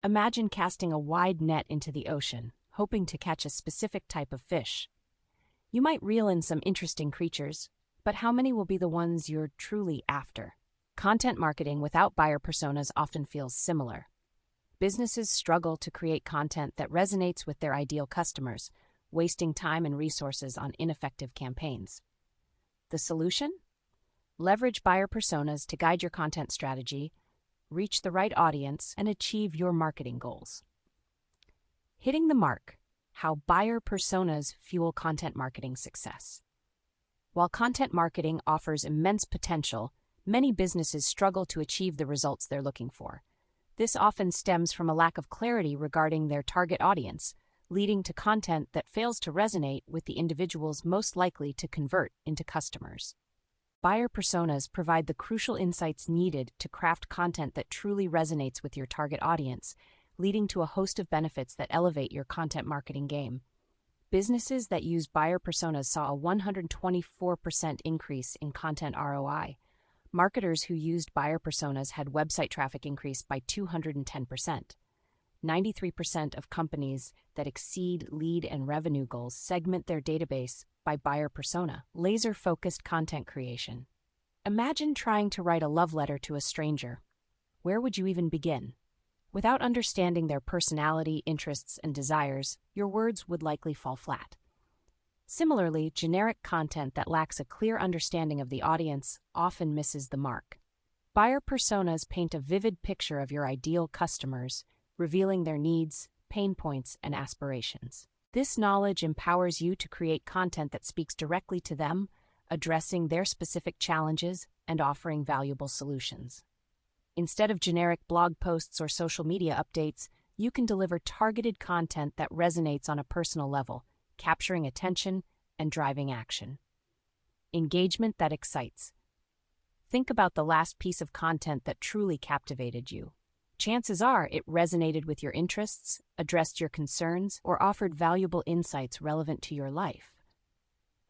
Imagine casting a wide net into the ocean, hoping to catch a specific type of fish. You might reel in some interesting creatures, but how many will be the ones you're truly after? Content marketing without buyer personas often feels similar. Businesses struggle to create content that resonates with their ideal customers, wasting time and resources on ineffective campaigns. The solution? Leverage buyer personas to guide your content strategy, reach the right audience, and achieve your marketing goals. Hitting the mark: how buyer personas fuel content marketing success. While content marketing offers immense potential, many businesses struggle to achieve the results they're looking for. This often stems from a lack of clarity regarding their target audience, leading to content that fails to resonate with the individuals most likely to convert into customers. Buyer personas provide the crucial insights needed to craft content that truly resonates with your target audience, leading to a host of benefits that elevate your content marketing game. Businesses that use buyer personas saw a 124% increase in content ROI. Marketers who used buyer personas had website traffic increase by 210%. 93% of companies that exceed lead and revenue goals segment their database by buyer persona. Laser-focused content creation. Imagine trying to write a love letter to a stranger. Where would you even begin? Without understanding their personality, interests, and desires, your words would likely fall flat. Similarly, generic content that lacks a clear understanding of the audience often misses the mark. Buyer personas paint a vivid picture of your ideal customers, revealing their needs, pain points, and aspirations. This knowledge empowers you to create content that speaks directly to them, addressing their specific challenges and offering valuable solutions. Instead of generic blog posts or social media updates, you can deliver targeted content that resonates on a personal level, capturing attention and driving action. Engagement that excites. Think about the last piece of content that truly captivated you. Chances are it resonated with your interests, addressed your concerns, or offered valuable insights relevant to your life.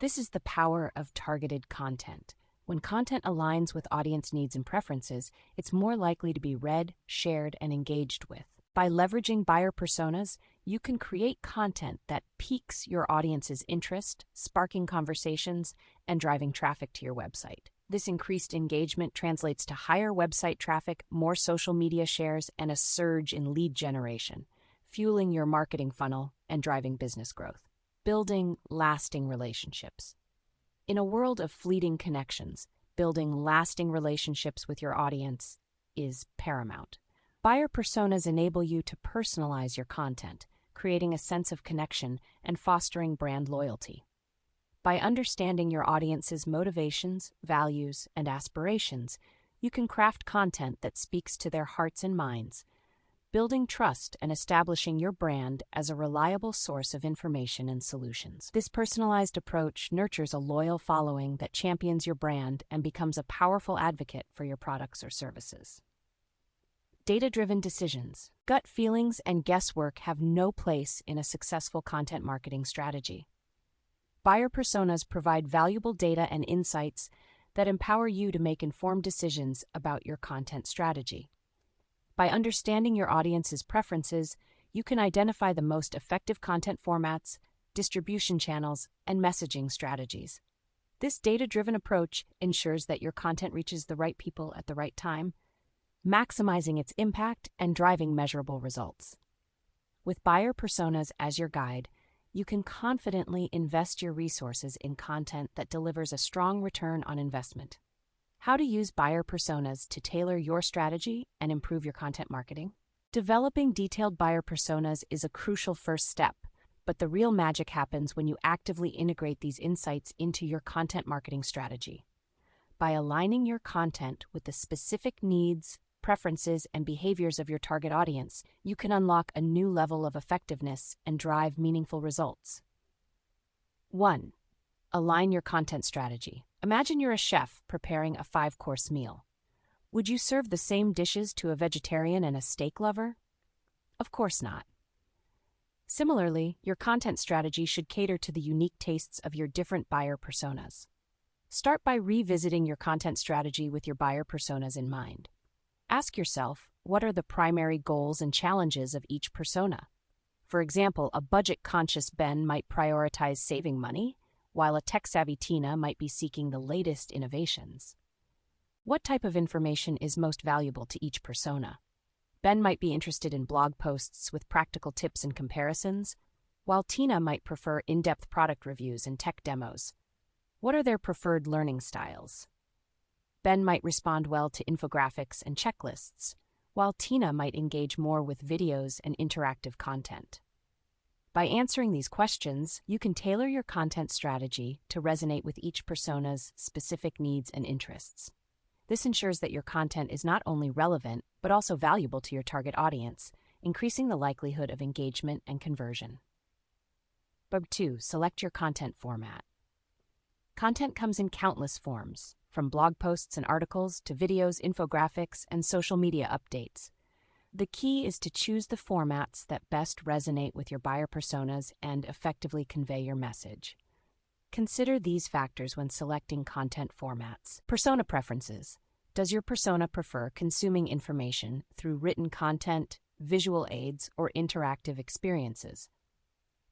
This is the power of targeted content. When content aligns with audience needs and preferences, it's more likely to be read, shared, and engaged with. By leveraging buyer personas, you can create content that piques your audience's interest, sparking conversations, and driving traffic to your website. This increased engagement translates to higher website traffic, more social media shares, and a surge in lead generation, fueling your marketing funnel and driving business growth. Building lasting relationships. In a world of fleeting connections, building lasting relationships with your audience is paramount. Buyer personas enable you to personalize your content, creating a sense of connection and fostering brand loyalty. By understanding your audience's motivations, values, and aspirations, you can craft content that speaks to their hearts and minds, building trust and establishing your brand as a reliable source of information and solutions. This personalized approach nurtures a loyal following that champions your brand and becomes a powerful advocate for your products or services. Data-driven decisions. Gut feelings and guesswork have no place in a successful content marketing strategy. Buyer personas provide valuable data and insights that empower you to make informed decisions about your content strategy. By understanding your audience's preferences, you can identify the most effective content formats, distribution channels, and messaging strategies. This data-driven approach ensures that your content reaches the right people at the right time, maximizing its impact and driving measurable results. With buyer personas as your guide, you can confidently invest your resources in content that delivers a strong return on investment. How to use buyer personas to tailor your strategy and improve your content marketing? Developing detailed buyer personas is a crucial first step, but the real magic happens when you actively integrate these insights into your content marketing strategy. By aligning your content with the specific needs, preferences, and behaviors of your target audience, you can unlock a new level of effectiveness and drive meaningful results. 1. Align your content strategy. Imagine you're a chef preparing a 5-course meal. Would you serve the same dishes to a vegetarian and a steak lover? Of course not. Similarly, your content strategy should cater to the unique tastes of your different buyer personas. Start by revisiting your content strategy with your buyer personas in mind. Ask yourself, what are the primary goals and challenges of each persona? For example, a budget-conscious Ben might prioritize saving money, while a tech-savvy Tina might be seeking the latest innovations. What type of information is most valuable to each persona? Ben might be interested in blog posts with practical tips and comparisons, while Tina might prefer in-depth product reviews and tech demos. What are their preferred learning styles? Ben might respond well to infographics and checklists, while Tina might engage more with videos and interactive content. By answering these questions, you can tailor your content strategy to resonate with each persona's specific needs and interests. This ensures that your content is not only relevant, but also valuable to your target audience, increasing the likelihood of engagement and conversion. Bug 2. Select your content format. Content comes in countless forms, from blog posts and articles to videos, infographics, and social media updates. The key is to choose the formats that best resonate with your buyer personas and effectively convey your message. Consider these factors when selecting content formats. Persona preferences. Does your persona prefer consuming information through written content, visual aids, or interactive experiences?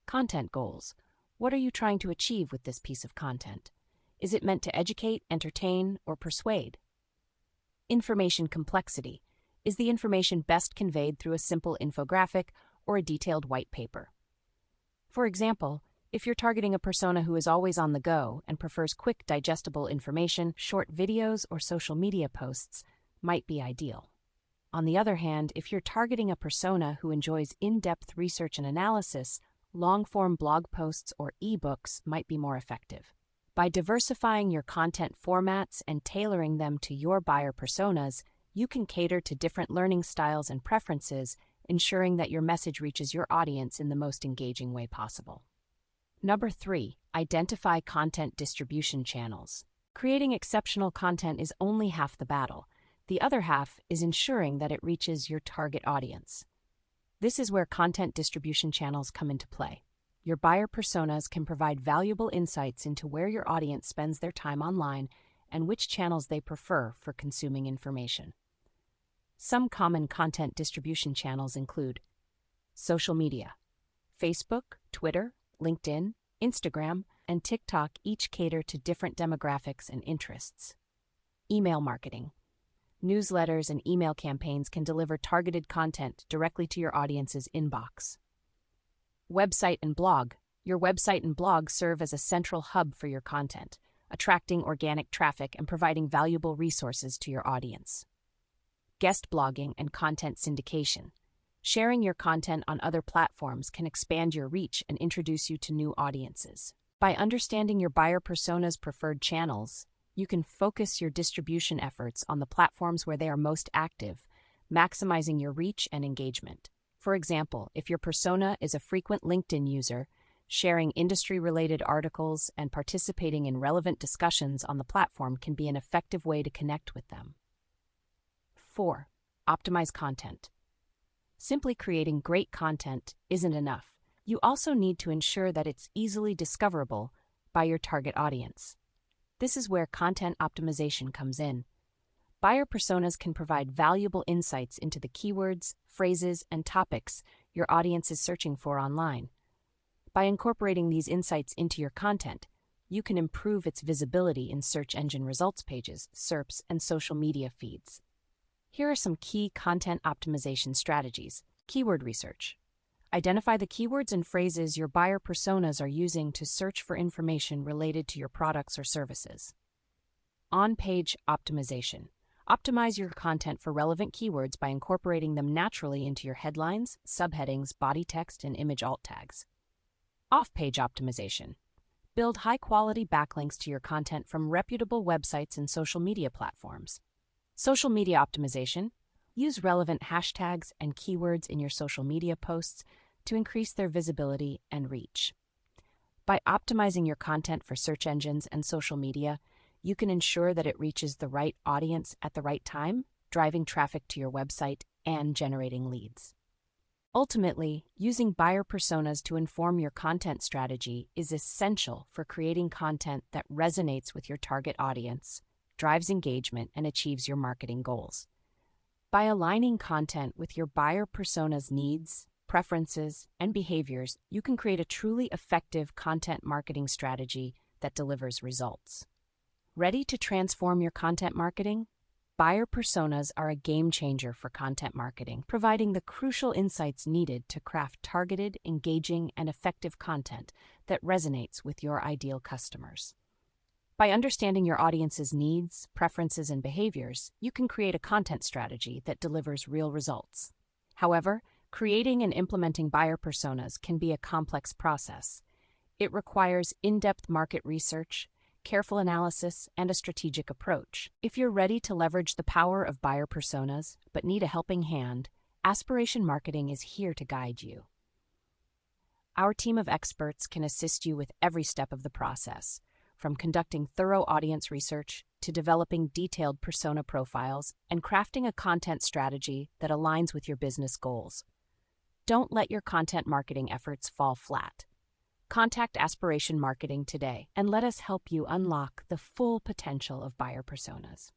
Content goals. What are you trying to achieve with this piece of content? Is it meant to educate, entertain, or persuade? Information complexity. Is the information best conveyed through a simple infographic or a detailed white paper? For example, if you're targeting a persona who is always on the go and prefers quick, digestible information, short videos or social media posts might be ideal. On the other hand, if you're targeting a persona who enjoys in-depth research and analysis, long-form blog posts or ebooks might be more effective. By diversifying your content formats and tailoring them to your buyer personas, you can cater to different learning styles and preferences, ensuring that your message reaches your audience in the most engaging way possible. Number 3. Identify content distribution channels. Creating exceptional content is only half the battle. The other half is ensuring that it reaches your target audience. This is where content distribution channels come into play. Your buyer personas can provide valuable insights into where your audience spends their time online and which channels they prefer for consuming information. Some common content distribution channels include social media. Facebook, Twitter, LinkedIn, Instagram, and TikTok each cater to different demographics and interests. Email marketing. Newsletters and email campaigns can deliver targeted content directly to your audience's inbox. Website and blog. Your website and blog serve as a central hub for your content, attracting organic traffic and providing valuable resources to your audience. Guest blogging and content syndication. Sharing your content on other platforms can expand your reach and introduce you to new audiences. By understanding your buyer persona's preferred channels, you can focus your distribution efforts on the platforms where they are most active, maximizing your reach and engagement. For example, if your persona is a frequent LinkedIn user, sharing industry-related articles and participating in relevant discussions on the platform can be an effective way to connect with them. 4. Optimize content. Simply creating great content isn't enough. You also need to ensure that it's easily discoverable by your target audience. This is where content optimization comes in. Buyer personas can provide valuable insights into the keywords, phrases, and topics your audience is searching for online. By incorporating these insights into your content, you can improve its visibility in search engine results pages, SERPs, and social media feeds. Here are some key content optimization strategies. Keyword research. Identify the keywords and phrases your buyer personas are using to search for information related to your products or services. On-page optimization. Optimize your content for relevant keywords by incorporating them naturally into your headlines, subheadings, body text, and image alt tags. Off-page optimization. Build high-quality backlinks to your content from reputable websites and social media platforms. Social media optimization. Use relevant hashtags and keywords in your social media posts to increase their visibility and reach. By optimizing your content for search engines and social media, you can ensure that it reaches the right audience at the right time, driving traffic to your website and generating leads. Ultimately, using buyer personas to inform your content strategy is essential for creating content that resonates with your target audience, drives engagement, and achieves your marketing goals. By aligning content with your buyer persona's needs, preferences, and behaviors, you can create a truly effective content marketing strategy that delivers results. Ready to transform your content marketing? Buyer personas are a game changer for content marketing, providing the crucial insights needed to craft targeted, engaging, and effective content that resonates with your ideal customers. By understanding your audience's needs, preferences, and behaviors, you can create a content strategy that delivers real results. However, creating and implementing buyer personas can be a complex process. It requires in-depth market research, careful analysis, and a strategic approach. If you're ready to leverage the power of buyer personas but need a helping hand, Aspiration Marketing is here to guide you. Our team of experts can assist you with every step of the process, from conducting thorough audience research to developing detailed persona profiles and crafting a content strategy that aligns with your business goals. Don't let your content marketing efforts fall flat. Contact Aspiration Marketing today and let us help you unlock the full potential of buyer personas.